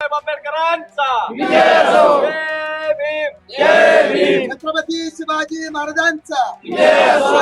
बाबासाहेब आंबेडकरांचा विजय असो. जय भीम. जय भीम. छत्रपती शिवाजी महाराजांचा विजय असो.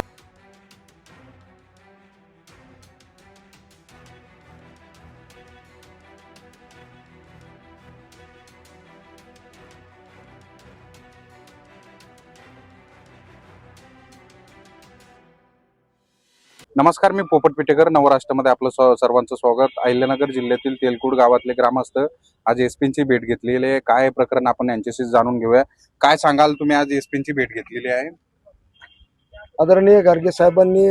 नमस्कार, मी पोपट पिटेकर. नवराष्ट्रामध्ये आपलं सर्वांचं स्वागत. अहिल्यानगर जिल्ह्यातील तेलकुड गावातले ग्रामस्थ आज एसपींची भेट घेतलेली आहे. काय प्रकरण आपण यांच्याशी जाणून घेऊया. काय सांगाल तुम्ही, आज एसपींची भेट घेतलेली आहे? आदरणीय गाडगे साहेबांनी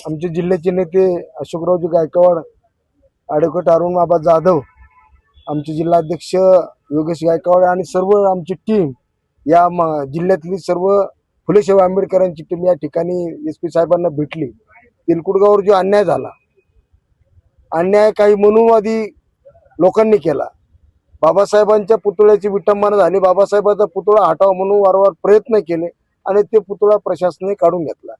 आमचे जिल्ह्याचे नेते अशोकरावजी गायकवाड, ॲडव्होकेट अरुण बाबा जाधव, आमचे जिल्हाध्यक्ष योगेश गायकवाड आणि सर्व आमची टीम, या जिल्ह्यातली सर्व फुलेशाह आंबेडकरांची टीम या ठिकाणी एसपी साहेबांना भेटली. तेलकुडगावर जो अन्याय झाला, अन्याय काही मनुवादी लोकांनी केला. बाबासाहेबांच्या पुतळ्याची विटंबना झाली. बाबासाहेबांचा पुतळा हटावा म्हणून वारंवार प्रयत्न केले आणि ते पुतळा प्रशासनाने काढून घेतला.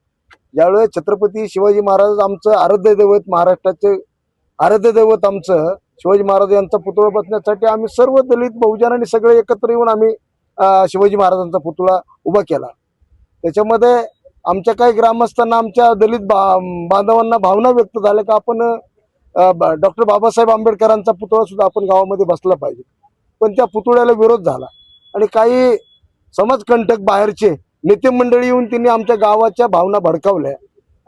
ज्यावेळेस छत्रपती शिवाजी महाराज आमचं आराध्य दैवत, महाराष्ट्राचे आराध्य दैवत आमचं शिवाजी महाराज यांचा पुतळा बसण्यासाठी आम्ही सर्व दलित बहुजनांनी सगळे एकत्र येऊन आम्ही शिवाजी महाराजांचा पुतळा उभा केला. त्याच्यामध्ये आमच्या काही ग्रामस्थांना, आमच्या दलित बांधवांना भावना व्यक्त झाल्या की आपण डॉक्टर बाबासाहेब आंबेडकरांचा पुतळा सुद्धा आपण गावामध्ये बसला पाहिजे. पण त्या पुतळ्याला विरोध झाला आणि काही समाजकंटक बाहेरचे नेते मंडळी येऊन त्यांनी आमच्या गावाच्या भावना भडकावल्या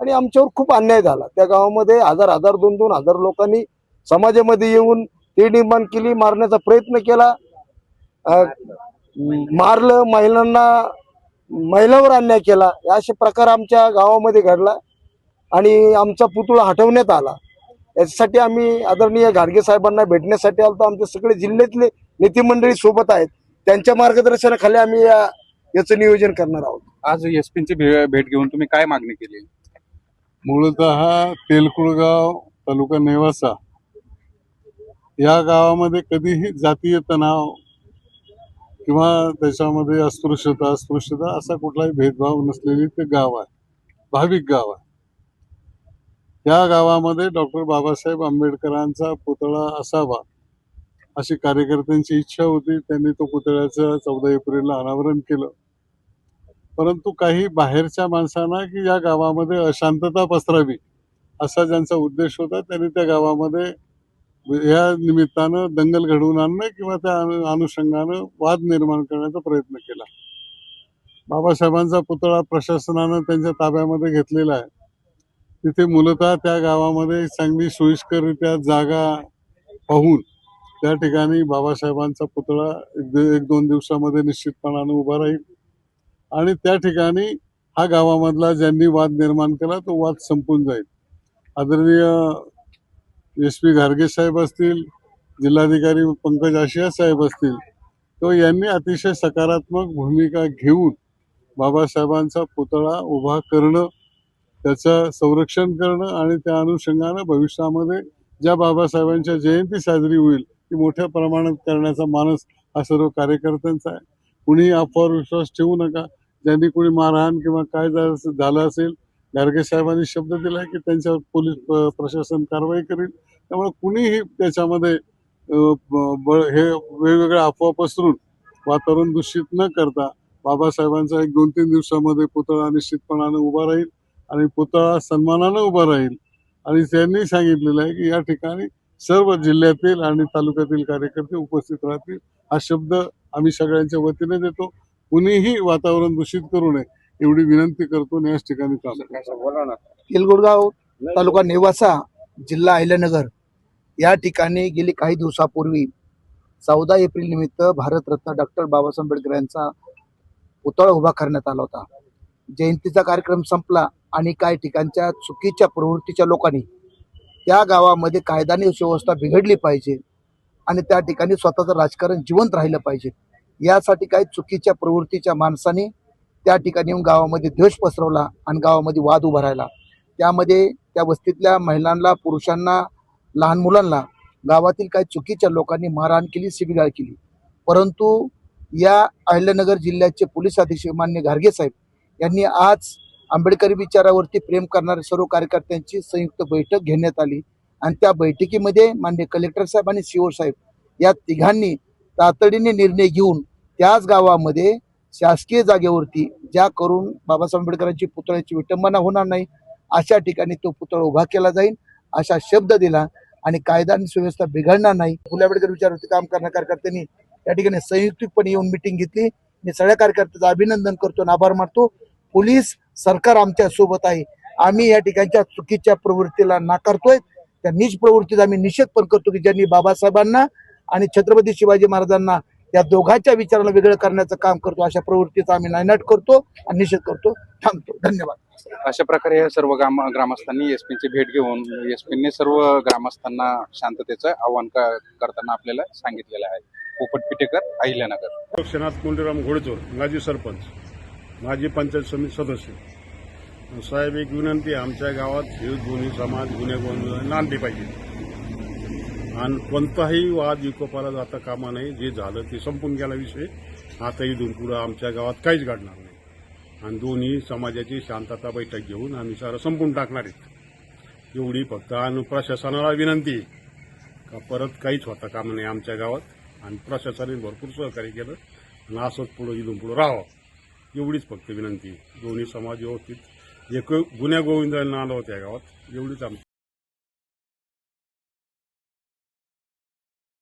आणि आमच्यावर खूप अन्याय झाला. त्या गावामध्ये हजार 2,000 लोकांनी समाजामध्ये येऊन ते निर्माण केली, मारण्याचा प्रयत्न केला, मारलं, महिलांवर अन्याय केला. असे प्रकार आमच्या गावामध्ये घडला आणि आमचा पुतळा हटवण्यात आला. याच्यासाठी आम्ही आदरणीय गाडगे साहेबांना भेटण्यासाठी आलो. आमचे सगळे जिल्ह्यातले नेते मंडळी सोबत आहेत. त्यांच्या मार्गदर्शनाखाली आम्ही याचं नियोजन करणार आहोत. आज एसपींची भेट घेऊन तुम्ही काय मागणी केली? मूलतः तेलकुडगाव तालुका नेवासा या गावामध्ये कधीही जातीय तणाव किंवा त्याच्यामध्ये अस्पृश्यता असा कुठलाही भेदभाव नसलेली ते गाव आहे, भाविक गाव आहे. या गावामध्ये डॉक्टर बाबासाहेब आंबेडकरांचा पुतळा असावा अशी कार्यकर्त्यांची इच्छा होती. त्यांनी तो पुतळ्याचं 14 एप्रिलला अनावरण केलं. परंतु काही बाहेरच्या माणसांना की या गावामध्ये अशांतता पसरावी असा ज्यांचा उद्देश होता, त्यांनी त्या गावामध्ये या निमित्तानं दंगल घडवून आणणं किंवा त्या अनुषंगानं वाद निर्माण करण्याचा प्रयत्न केला. बाबासाहेबांचा पुतळा प्रशासनानं त्यांच्या ताब्यामध्ये घेतलेला आहे. तिथे मूलतः त्या गावामध्ये चांगली सोयीस्कररित्या जागा पाहून त्या ठिकाणी बाबासाहेबांचा पुतळा 1-2 दिवसामध्ये निश्चितपणानं उभा राहील आणि त्या ठिकाणी हा गावामधला ज्यांनी वाद निर्माण केला तो वाद संपून जाईल. आदरणीय एसपी गाडगे साहेब असतील, जिल्हाधिकारी पंकज आशिया साहेब असतील, तो यांनी अतिशय सकारात्मक भूमिका घेऊन बाबासाहेबांचा पुतळा उभा करणं, त्याचं संरक्षण करणं आणि त्या अनुषंगानं भविष्यामध्ये ज्या बाबासाहेबांच्या जयंती साजरी होईल ती मोठ्या प्रमाणात करण्याचा मानस हा सर्व कार्यकर्त्यांचा आहे. कुणीही अफवावर विश्वास ठेवू नका. ज्यांनी कोणी मारहाण किंवा काय झालं असेल, गाडगे साहेबांनी शब्द दिलाय की त्यांच्यावर पोलीस प्रशासन कारवाई करेल. त्यामुळे कुणीही त्याच्यामध्ये हे वेगवेगळ्या अफवा पसरून वातावरण दूषित न करता बाबासाहेबांचा 1-2-3 दिवसामध्ये पुतळा निश्चितपणानं उभा राहील आणि पुतळा सन्मानानं उभा राहील. आणि त्यांनी सांगितलेलं आहे की या ठिकाणी सर्व जिल्ह्यातील आणि तालुक्यातील कार्यकर्ते उपस्थित राहतील. हा शब्द आम्ही सगळ्यांच्या वतीने देतो. कुणीही वातावरण दूषित करू नये एवढी विनंती करतो. याच ठिकाणी तेलकुडगाव तालुका नेवासा, जिल्हा अहिल्यानगर या ठिकाणी गेली काही दिवसापूर्वी 14 एप्रिल निमित्त भारतरत्न डॉक्टर बाबासाहेब आंबेडकर यांचा पुतळा उभा करण्यात आला होता. जयंतीचा कार्यक्रम संपला आणि काही ठिकाणच्या चुकीच्या प्रवृत्तीच्या लोकांनी त्या गावामध्ये कायदा आणि सुव्यवस्था बिघडली पाहिजे आणि त्या ठिकाणी स्वतःचं राजकारण जिवंत राहिलं पाहिजे यासाठी काही चुकीच्या प्रवृत्तीच्या माणसांनी त्या ठिकाणी येऊन गावामध्ये द्वेष पसरवला आणि गावामध्ये वाद उभा राहिला. त्यामध्ये त्या वस्तीतल्या महिलांना, पुरुषांना, लहान मुलांना गावातील काही चुकीच्या लोकांनी मारहाण केली, शिवीगाळ केली. परंतु या अहिल्यानगर जिल्ह्याचे पोलीस अधीक्षक मान्य गाडगे साहेब यांनी आज आंबेडकरी विचारावरती प्रेम करणाऱ्या सर्व कार्यकर्त्यांची संयुक्त बैठक घेण्यात आली आणि त्या बैठकीमध्ये माननीय कलेक्टर साहेब आणि सीओ साहेब या तिघांनी तातडीने निर्णय घेऊन त्याच गावामध्ये शासकीय जागेवरती ज्या करून बाबासाहेब आंबेडकरांची पुतळ्याची विटंबना होणार नाही अशा ठिकाणी तो पुतळा उभा केला जाईल असा शब्द दिला आणि कायदा आणि सुव्यवस्था बिघडणार नाही. फुले आंबेडकर विचारावरती काम करणाऱ्या कार्यकर्त्यांनी या ठिकाणी संयुक्तिकपणे येऊन मिटिंग घेतली. मी सगळ्या कार्यकर्त्यांचं अभिनंदन करतो आणि आभार मानतो. पोलीस सरकार आमच्या सोबत आहे. आम्ही या ठिकाणच्या चुकीच्या प्रवृत्तीला नाकारतोय. त्या नीच प्रवृत्तीचा आम्ही निषेध पण करतो की ज्यांनी बाबासाहेबांना आणि छत्रपती शिवाजी महाराजांना या दोघांच्या विचाराला वेगळं करण्याचं काम करतो अशा प्रवृत्तीचा आम्ही नायनाट करतो आणि निषेध करतो. थांबतो. धन्यवाद. अशा प्रकारे या सर्व ग्रामस्थांनी एसपीची भेट घेऊन एसपीने सर्व ग्रामस्थांना शांततेचं आवाहन करताना आपल्याला सांगितलेलं आहे. पोपट पिटेकर, अहिल्यानगर. गोरक्षनाथ मुंडेराम घोडचोर, माजी सरपंच, माजी पंचायत समिती सदस्य. साहेब, एक विनंती आहे, आमच्या गावात हे दोन्ही समाज गुन्हेगार नांदले पाहिजे आणि कोणताही वाद विकोपाला जाता कामा नये. जे झालं ते संपून गेला विषय. आता इथून पुढं आमच्या गावात काहीच घडणार नाही आणि दोन्ही समाजाची शांतता बैठक घेऊन आम्ही सारं संपून टाकणार आहेत. एवढी फक्त आणि प्रशासनाला विनंती आहे का परत काहीच होता कामा नये आमच्या गावात आणि प्रशासनाने भरपूर सहकार्य केलं आणि असंच पुढं इथून पुढं राहावं एवढीच फक्त विनंती. दोन्ही समाज व्यवस्थित एक गुन्ह्या गोविंदांना आलं होत्या गावात एवढीच आमची